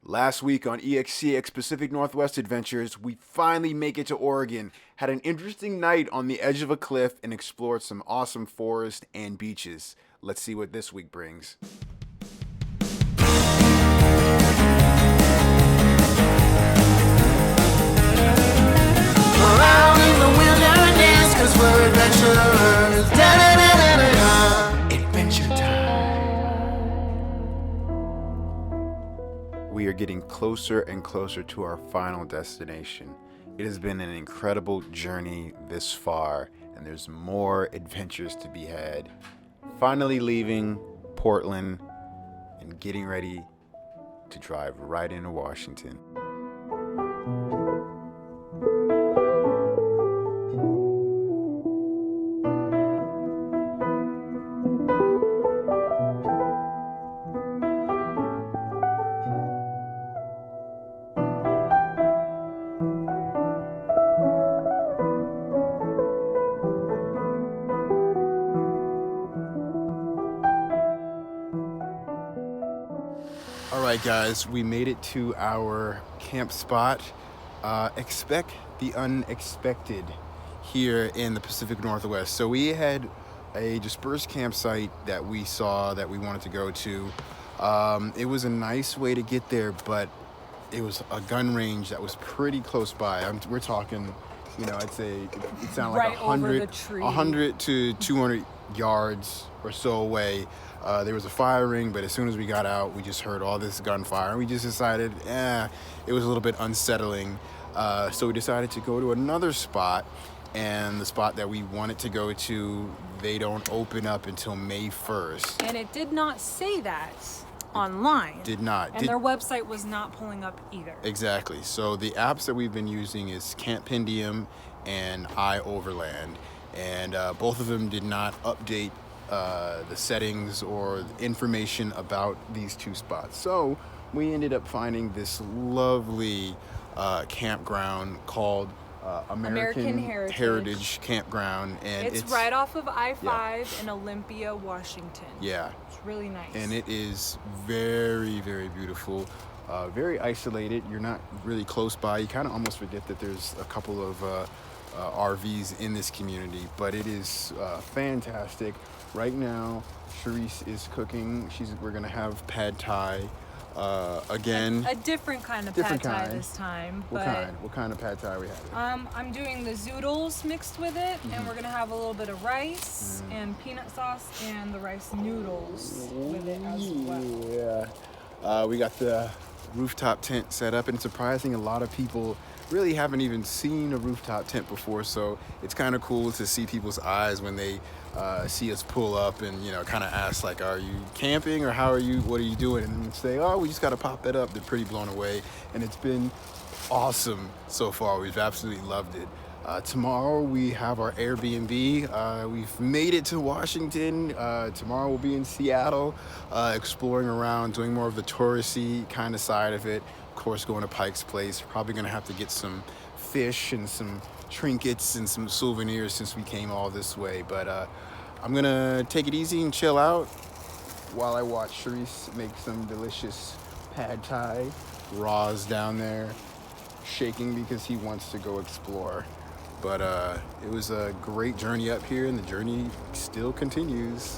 Last week on ExCx Pacific Northwest Adventures, we finally make it to Oregon, had an interesting night on the edge of a cliff, and explored some awesome forest and beaches. Let's see what this week brings. We're out in the wilderness 'cause we're adventurers. Da-da-da-da-da-da. Adventure time. We are getting closer and closer to our final destination. It has been an incredible journey this far, and there's more adventures to be had. Finally leaving Portland and getting ready to drive right into Washington. Alright guys, we made it to our camp spot. Expect the unexpected here in the Pacific Northwest. So we had a dispersed campsite that we saw that we wanted to go to. It was a nice way to get there, but it was a gun range that was pretty close by. We're talking, I'd say it sounded like Right over the tree. 100 to 200 yards or so away. There was a fire ring, but as soon as we got out, we just heard all this gunfire, and we just decided, it was a little bit unsettling. So we decided to go to another spot, and the spot that we wanted to go to, they don't open up until May 1st. And it did not say that online. Did not. And their website was not pulling up either. Exactly. So the apps that we've been using is Campendium and iOverland, and both of them did not update the settings or information about these two spots. So we ended up finding this lovely campground called American Heritage Campground, and it's right off of I-5 in Olympia, Washington. Yeah, it's really nice, and it is very, very beautiful. Very isolated. You're not really close by. You kind of almost forget that there's a couple of RVs in this community, but it is fantastic. Right now, Charisse is cooking. We're gonna have pad thai again. A different kind of pad thai this time. What kind of pad thai are we having? I'm doing the zoodles mixed with it, and we're gonna have a little bit of rice and peanut sauce and the rice noodles with it as well. Yeah. We got the rooftop tent set up, and it's surprising a lot of people really haven't even seen a rooftop tent before, so it's kind of cool to see people's eyes when they see us pull up and kind of ask, like, are you camping, or what are you doing, and say, oh, we just got to pop that up. They're pretty blown away, and it's been awesome so far. We've absolutely loved it. Tomorrow we have our Airbnb. We've made it to Washington. Tomorrow we'll be in Seattle, exploring around, doing more of the touristy kind of side of it. Of course, going to Pike's Place. Probably gonna have to get some fish and some trinkets and some souvenirs since we came all this way. But I'm gonna take it easy and chill out while I watch Charisse make some delicious pad thai. Ra's down there shaking because he wants to go explore. But it was a great journey up here, and the journey still continues.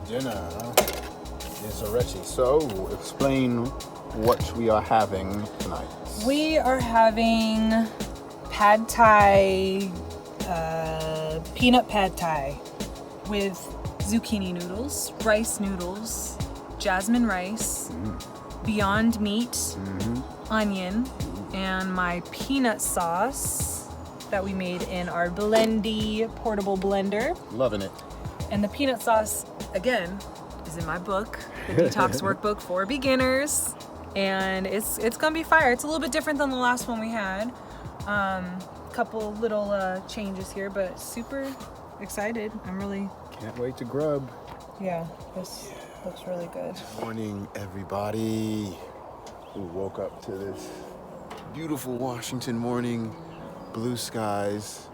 Dinner is already. So, explain what we are having tonight. We are having pad thai, peanut pad thai with zucchini noodles, rice noodles, jasmine rice, Beyond Meat, onion, and my peanut sauce that we made in our Blendy portable blender. Loving it. And the peanut sauce, again, is in my book, the Detox Workbook for Beginners. and it's gonna be fire. It's a little bit different than the last one we had. Couple little changes here, but super excited. I'm really Can't wait to grub. this looks really good. Morning, everybody. We woke up to this beautiful Washington morning, blue skies.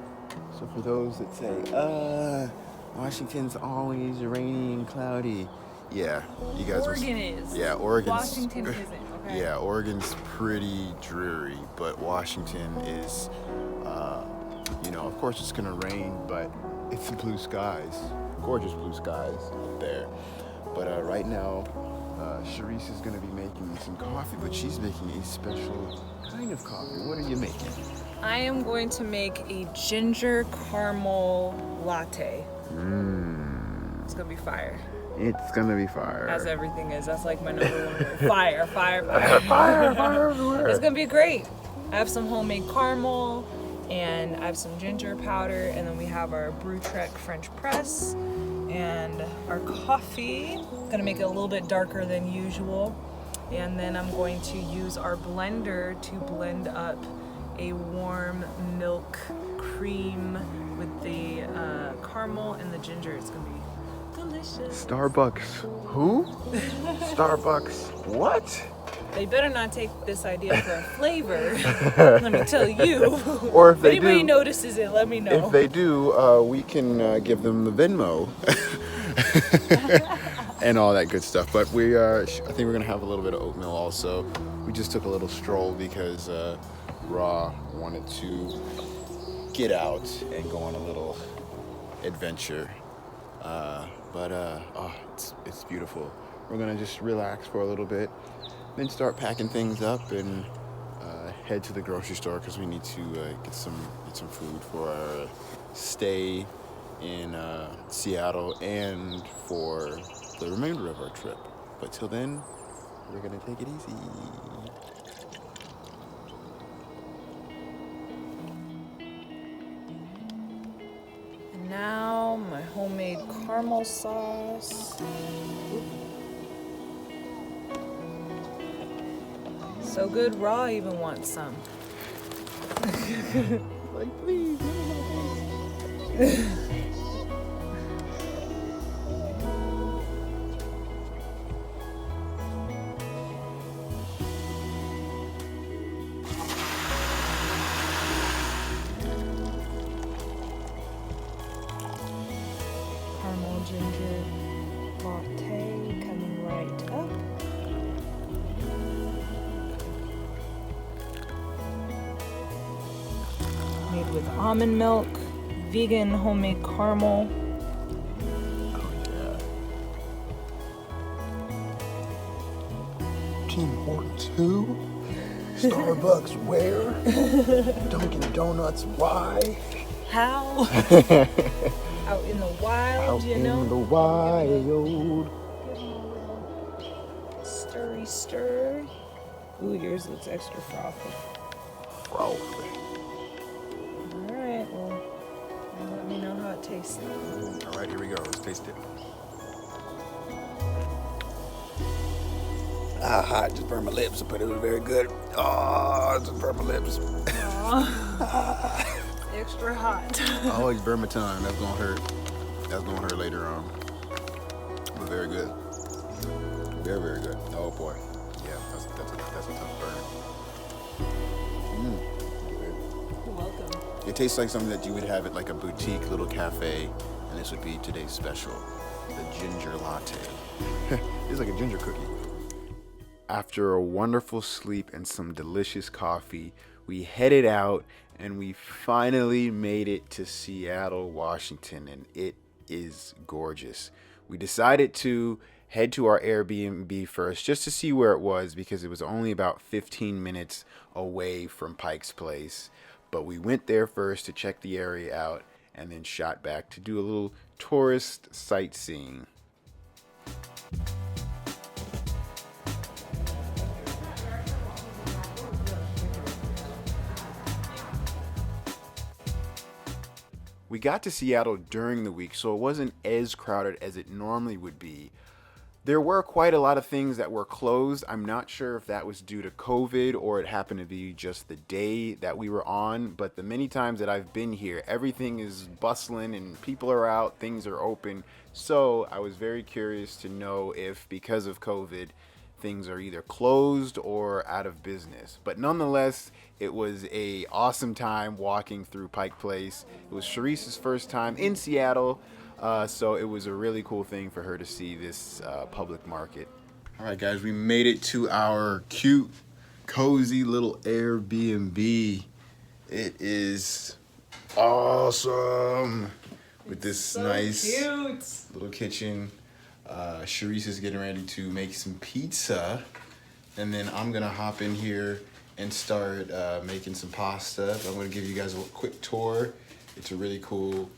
So for those that say, Washington's always rainy and cloudy. Yeah, you guys Oregon is. Yeah, Oregon's. Washington isn't. Okay. Yeah, Oregon's pretty dreary, but Washington is, of course it's gonna rain, but it's blue skies, gorgeous blue skies up there. But right now, Sharice is gonna be making me some coffee, but she's making a special kind of coffee. What are you making? I am going to make a ginger caramel latte. It's gonna be fire. It's gonna be fire. As everything is. That's like my number one word. Fire, fire, Fire, fire. fire everywhere. It's gonna be great. I have some homemade caramel, and I have some ginger powder, and then we have our Brew Trek French press, and our coffee. Gonna make it a little bit darker than usual, and then I'm going to use our blender to blend up a warm milk cream with the caramel and the ginger. It's gonna be delicious. Starbucks. Who? Starbucks. What? They better not take this idea for a flavor. Let me tell you. Or if they anybody do, notices it, let me know. If they do, we can give them the Venmo and all that good stuff. But I think we're gonna have a little bit of oatmeal also. We just took a little stroll because Ra wanted to get out and go on a little adventure. It's beautiful. We're gonna just relax for a little bit, then start packing things up and head to the grocery store because we need to get some food for our stay in Seattle and for the remainder of our trip. But till then, we're gonna take it easy. And now my homemade caramel sauce. So good, Raw even wants some. Like, please. Caramel ginger latte coming right up. Made with almond milk, vegan homemade caramel. Oh yeah. Tim Hortons who? Starbucks where? Dunkin' Donuts why? How? Out in the wild, Out you know? in the wild. Give 'em a little stirry stir. Ooh, yours looks extra frothy. Frothy. Alright, well, now let me know how it tastes. All right, here we go. Let's taste it. Hot. Just burned my lips, but it was very good. Oh, just burned my lips. Extra hot. I always burn my tongue. That's gonna hurt. That's gonna hurt later on. But very good. Very, very good. Oh boy. Yeah, that's a tough burn. You're welcome. It tastes like something that you would have at like a boutique little cafe, and this would be today's special, the ginger latte. It's like a ginger cookie. After a wonderful sleep and some delicious coffee, we headed out and we finally made it to Seattle, Washington, and it is gorgeous. We decided to head to our Airbnb first just to see where it was because it was only about 15 minutes away from Pike's Place. But we went there first to check the area out and then shot back to do a little tourist sightseeing. We got to Seattle during the week, so it wasn't as crowded as it normally would be. There were quite a lot of things that were closed. I'm not sure if that was due to COVID or it happened to be just the day that we were on, but the many times that I've been here, everything is bustling and people are out, things are open. So I was very curious to know if because of COVID, things are either closed or out of business. But nonetheless, it was a awesome time walking through Pike Place. It was Sharice's first time in Seattle. So it was a really cool thing for her to see this public market. All right, guys, we made it to our cute, cozy little Airbnb. It is awesome with this so nice cute little kitchen. Sharice is getting ready to make some pizza, and then I'm gonna hop in here and start making some pasta. I'm gonna give you guys a quick tour. It's a really cool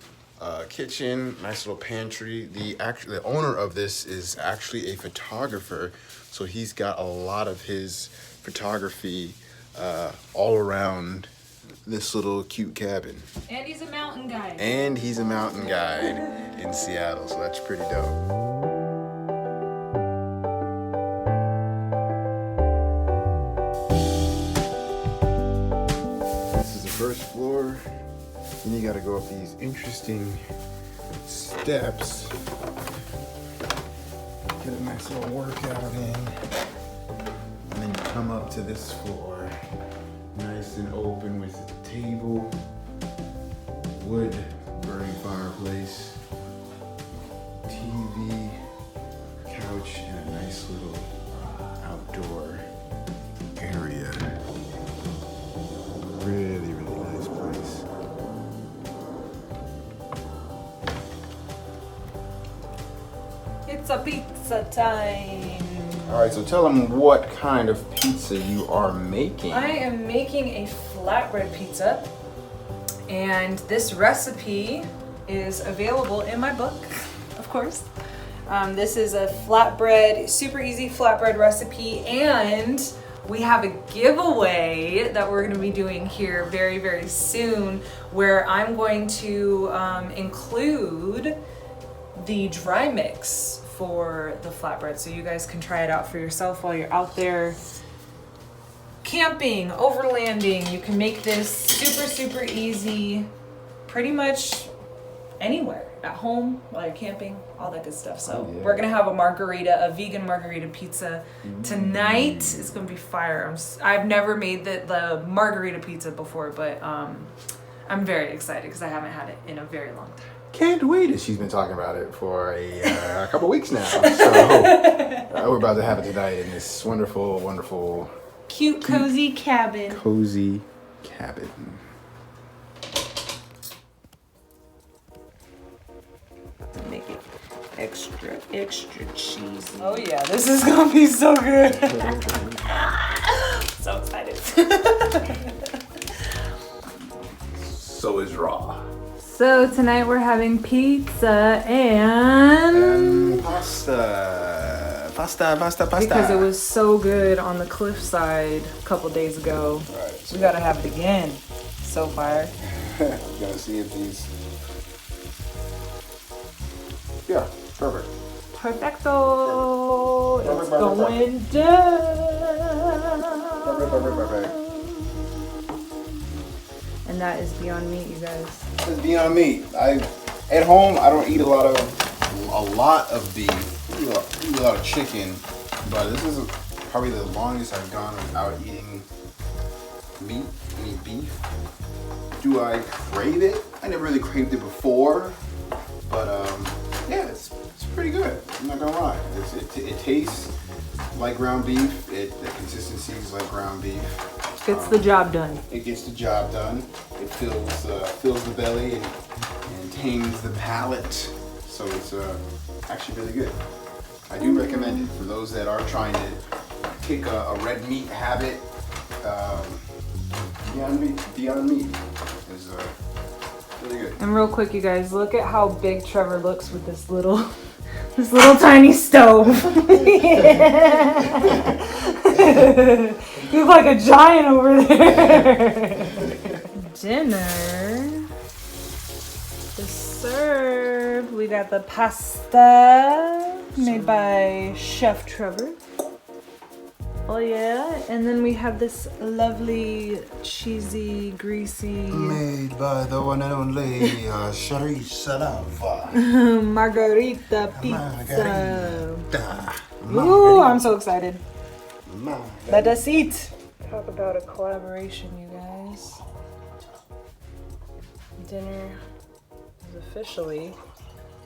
kitchen, nice little pantry. The owner of this is actually a photographer, so he's got a lot of his photography all around this little cute cabin. and he's a mountain guide. And he's a mountain guide in Seattle, so that's pretty dope. This is the first floor. Then you gotta go up these interesting steps. Get a nice little workout in. And then you come up to this floor. Nice and open with a table, wood burning fireplace, TV, couch, and a nice little outdoor area. Really, really nice place. It's a pizza time. All right, so tell them what kind of pizza you are making. I am making a flatbread pizza, and this recipe is available in my book, of course. This is a flatbread, super easy flatbread recipe, and we have a giveaway that we're going to be doing here very, very soon, where I'm going to include the dry mix for the flatbread, so you guys can try it out for yourself while you're out there camping, overlanding. You can make this super easy, pretty much anywhere, at home, while you're camping, all that good stuff. So we're gonna have a vegan margarita pizza tonight. It's gonna be fire. I've never made the margarita pizza before, but I'm very excited because I haven't had it in a very long time. Can't wait. She's been talking about it for a couple weeks now. So we're about to have it tonight in this wonderful, wonderful, Cute, cozy cabin. cozy cabin. Make it extra cheesy. Oh yeah, this is gonna be so good. So excited. So is raw. So tonight we're having pizza and Pasta. because it was so good on the cliffside a couple days ago. Right. So we gotta have it again. So fire. Gotta see if these. Yeah, perfect. Perfecto. Perfect, It's perfect, going down. Perfect. And that is Beyond Meat, you guys. It's Beyond Meat. At home I don't eat a lot of beef. I eat a lot of chicken, but this is probably the longest I've gone without eating beef. Do I crave it? I never really craved it before, but yeah, it's pretty good. I'm not gonna lie. It tastes like ground beef. The consistency is like ground beef. Gets the job done. It gets the job done. It fills the belly and tames the palate. So it's actually really good. I do recommend it for those that are trying to kick a red meat habit. Beyond Meat is really good. And real quick, you guys, look at how big Trevor looks with this little tiny stove. You look like a giant over there. Dinner is serve. We got the pasta made by Chef Trevor. Oh yeah, and then we have this lovely, cheesy, greasy Made by the one and only Charisse Lava. margarita pizza. Margarita. Ooh, I'm so excited. Margarita. Let us eat. Talk about a collaboration, you guys. Dinner is officially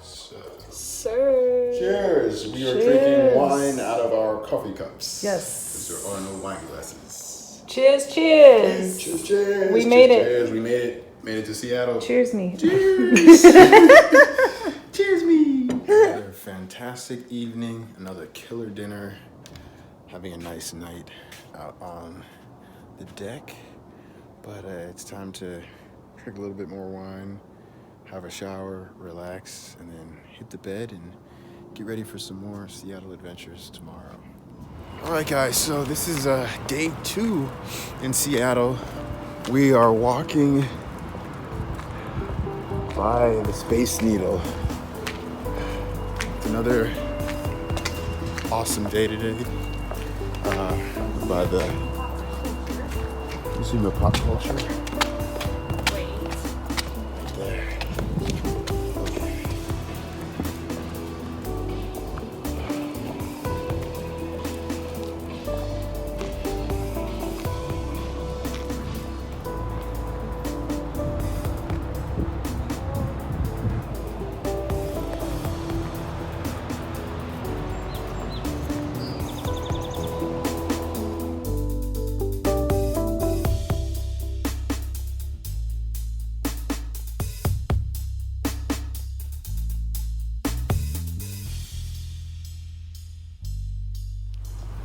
served. Cheers! We are Cheers. drinking wine out of our coffee cups. Yes. There are no wine glasses. Cheers, cheers. Cheers, cheers. We made it. Cheers. We made it. Made it to Seattle. Cheers me. Cheers. Cheers me. Another fantastic evening. Another killer dinner. Having a nice night out on the deck. But it's time to drink a little bit more wine, have a shower, relax, and then hit the bed and get ready for some more Seattle adventures tomorrow. All right, guys, so this is day 2 in Seattle. We are walking by the Space Needle. It's another awesome day today. By the Museum of Pop Culture. There. Okay.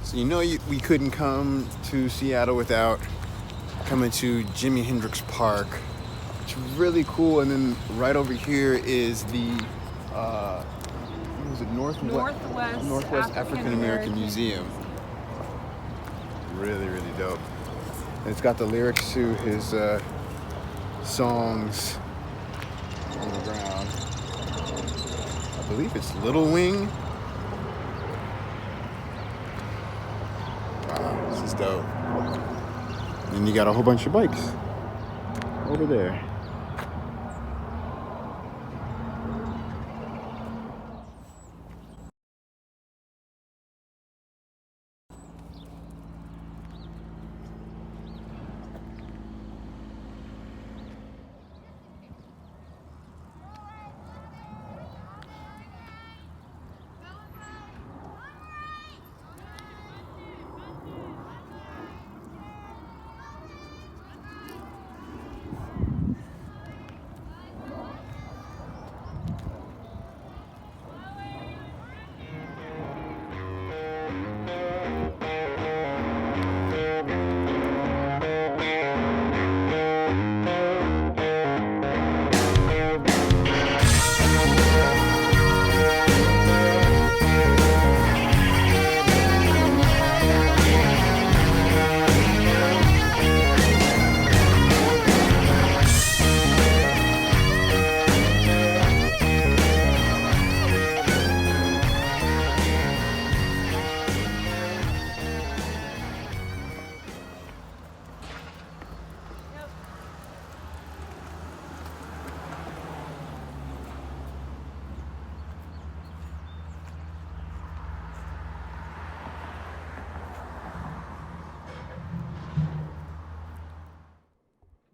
So we couldn't come to Seattle without coming to Jimi Hendrix Park. It's really cool. And then right over here is the what was it, Northwest African American Museum. Really, really dope. And it's got the lyrics to his songs on the ground. I believe it's Little Wing. Wow, this is dope. And you got a whole bunch of bikes over there.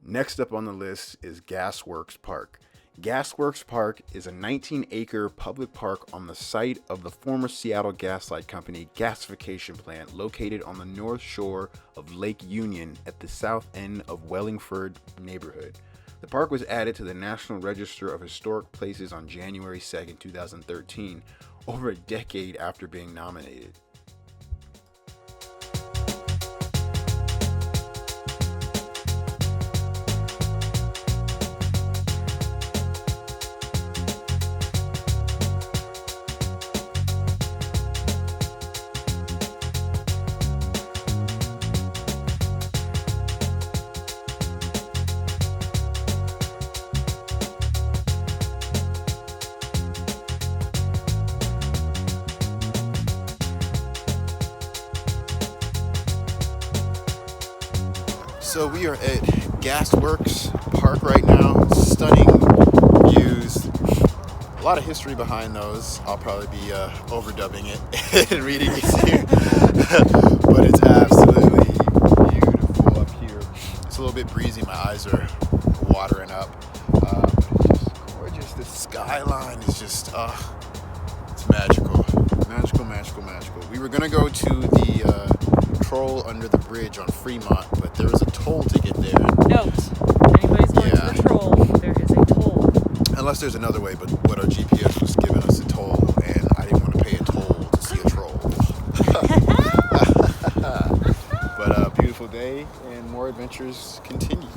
Next up on the list is Gasworks Park. Gasworks Park is a 19-acre public park on the site of the former Seattle Gaslight Company gasification plant located on the north shore of Lake Union at the south end of Wellingford neighborhood. The park was added to the National Register of Historic Places on January 2nd, 2013, over a decade after being nominated. So we are at Gasworks Park right now. Stunning views. A lot of history behind those. I'll probably be overdubbing it and reading it to you. But it's absolutely beautiful up here. It's a little bit breezy. My eyes are watering up. It's just gorgeous. The skyline is just, it's magical. Magical, magical, magical. We were going to go to the troll under the bridge on Fremont, but there was a toll to get there. Note, anybody's going to the troll, there is a toll. Unless there's another way, but what our GPS was giving us a toll, and I didn't want to pay a toll to see a troll. But beautiful day, and more adventures continue.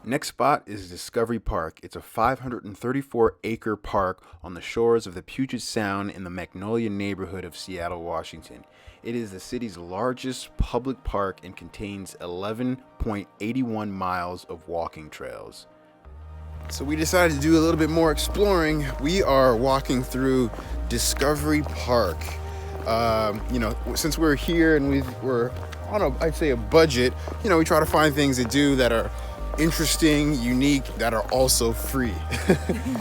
Next spot is Discovery Park. It's a 534-acre park on the shores of the Puget Sound in the Magnolia neighborhood of Seattle, Washington. It is the city's largest public park and contains 11.81 miles of walking trails. So we decided to do a little bit more exploring. We are walking through Discovery Park. Since we're here and we're on I'd say a budget, we try to find things to do that are interesting, unique, that are also free.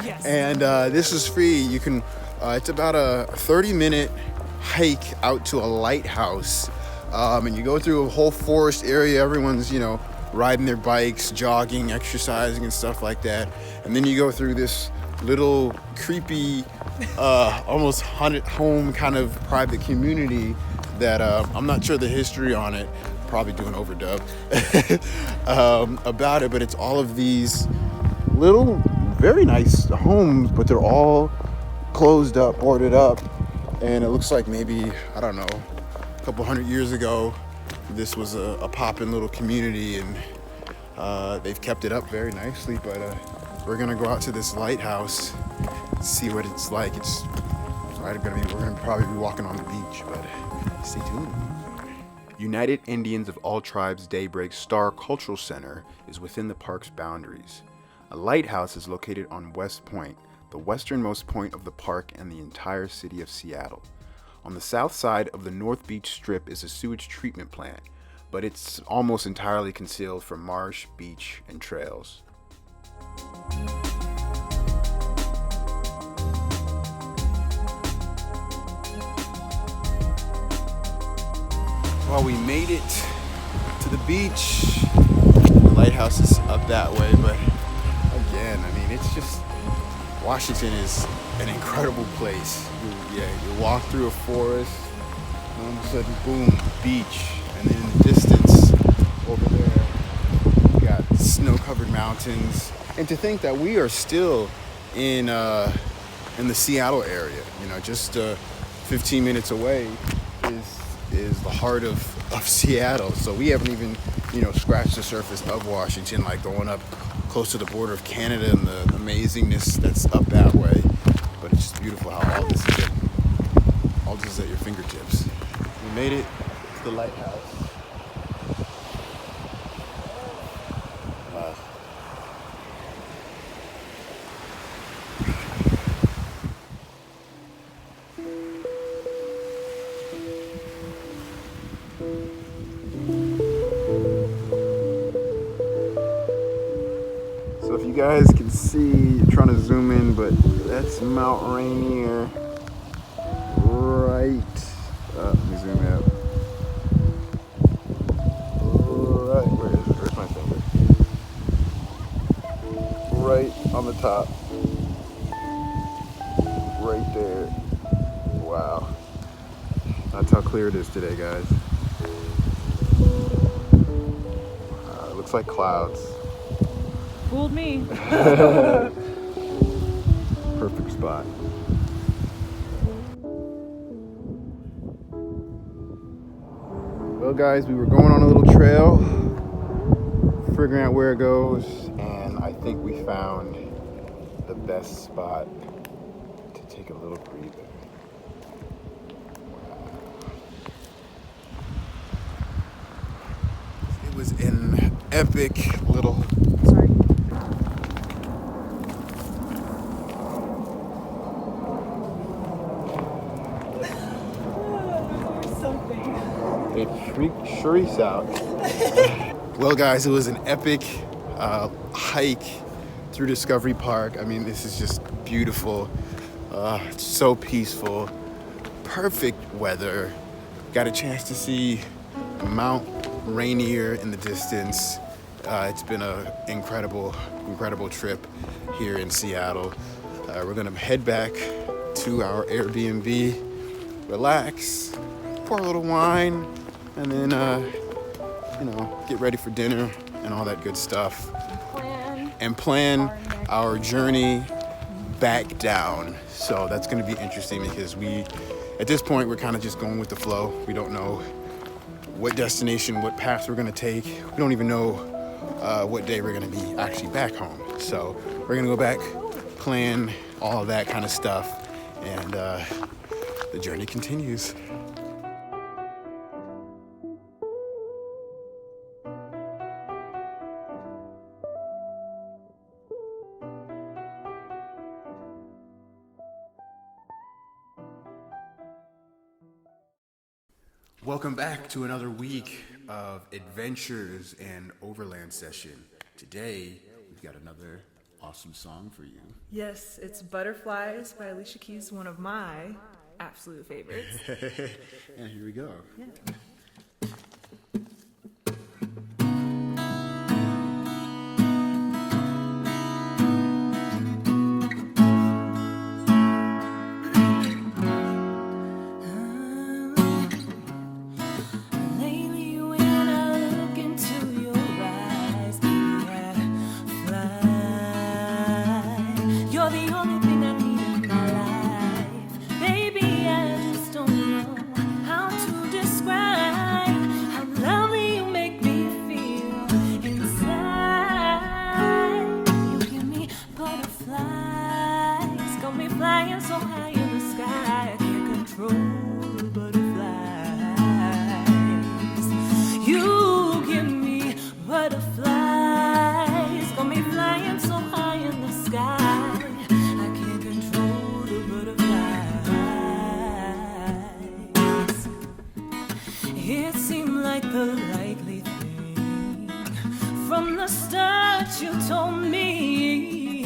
Yes. And this is free. You can, it's about a 30-minute hike out to a lighthouse. And you go through a whole forest area. Everyone's, riding their bikes, jogging, exercising, and stuff like that. And then you go through this little creepy, almost haunted home kind of private community that I'm not sure the history on it. Probably doing overdub about it, but it's all of these little, very nice homes, but they're all closed up, boarded up, and it looks like maybe, I don't know, a couple hundred years ago, this was a poppin' little community, and they've kept it up very nicely. But we're gonna go out to this lighthouse, see what it's like. We're gonna probably be walking on the beach, but stay tuned. United Indians of All Tribes Daybreak Star Cultural Center is within the park's boundaries. A lighthouse is located on West Point, the westernmost point of the park and the entire city of Seattle. On the south side of the North Beach Strip is a sewage treatment plant, but it's almost entirely concealed from marsh, beach, and trails. Well, we made it to the beach. The lighthouse is up that way, but again, it's just, Washington is an incredible place. You walk through a forest, and all of a sudden, boom, beach. And then in the distance, over there, you got snow-covered mountains. And to think that we are still in the Seattle area, just 15 minutes away is the heart of Seattle. So we haven't even, scratched the surface of Washington, like going up close to the border of Canada and the amazingness that's up that way. But it's just beautiful how all this is at your fingertips. We made it to the lighthouse. Wow. So if you guys can see, trying to zoom in, but that's Mount Rainier right, let me zoom out. Right, where is it? Where's my finger? Right on the top. Right there. Wow. That's how clear it is today, guys. It looks like clouds. Fooled me. Perfect spot. Well, guys, we were going on a little trail, figuring out where it goes, and I think we found the best spot to take a little breather. It was an epic little... Sorry. It shrieks out. Well, guys, it was an epic hike through Discovery Park. I mean, this is just beautiful. It's so peaceful. Perfect weather. Got a chance to see Mount Rainier in the distance. It's been an incredible trip here in Seattle. We're gonna head back to our Airbnb, relax, pour a little wine, and then get ready for dinner and all that good stuff. And plan our journey back down. So that's gonna be interesting because at this point, we're kind of just going with the flow. We don't know what destination, what path we're gonna take. We don't even know what day we're gonna be actually back home. So we're gonna go back, plan all of that kind of stuff, and the journey continues. Welcome back to another week of adventures and overland session. Today, we've got another awesome song for you. Yes, it's Butterflies by Alicia Keys, one of my absolute favorites. And here we go. Yeah. It seemed like the likely thing. From the start you told me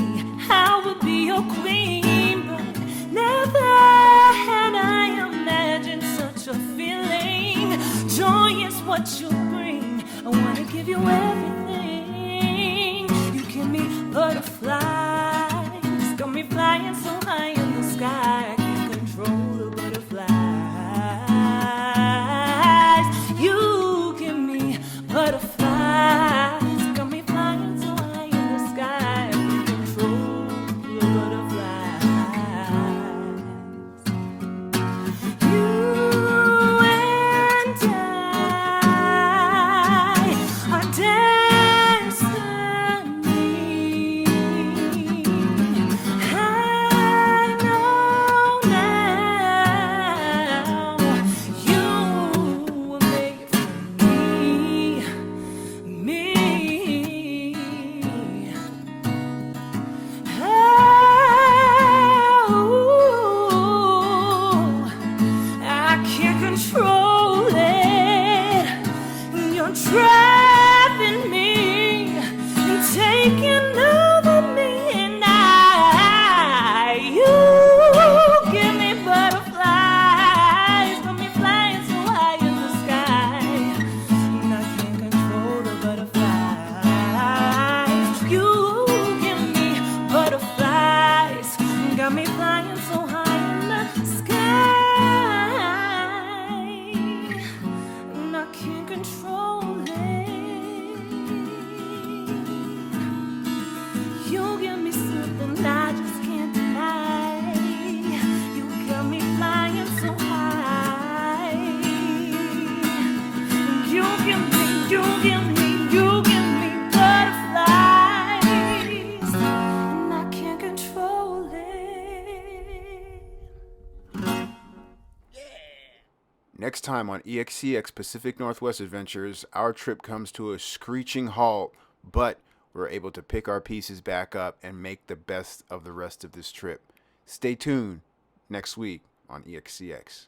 I would be your queen, but never had I imagined such a feeling. Joy is what you bring. I wanna give you everything. You give me butterflies, got me flying so high in the sky. I can't control the butterflies. You give me butterflies, got me flying so high in the sky. I can't control the butterflies. You and I are destiny. I know now you were made for me. Oh, I can't control it. You're driving me and taking over me, and you give me butterflies, got me flying so high in the sky, and I can't control the butterflies. You give me butterflies, got me flying so high in the sky, and I can't control it. You give me something I just can't deny. You got me flying so high. You give me butterflies, and I can't control it. Next time on ExCx Pacific Northwest Adventures, our trip comes to a screeching halt, but we're able to pick our pieces back up and make the best of the rest of this trip. Stay tuned next week on ExCx.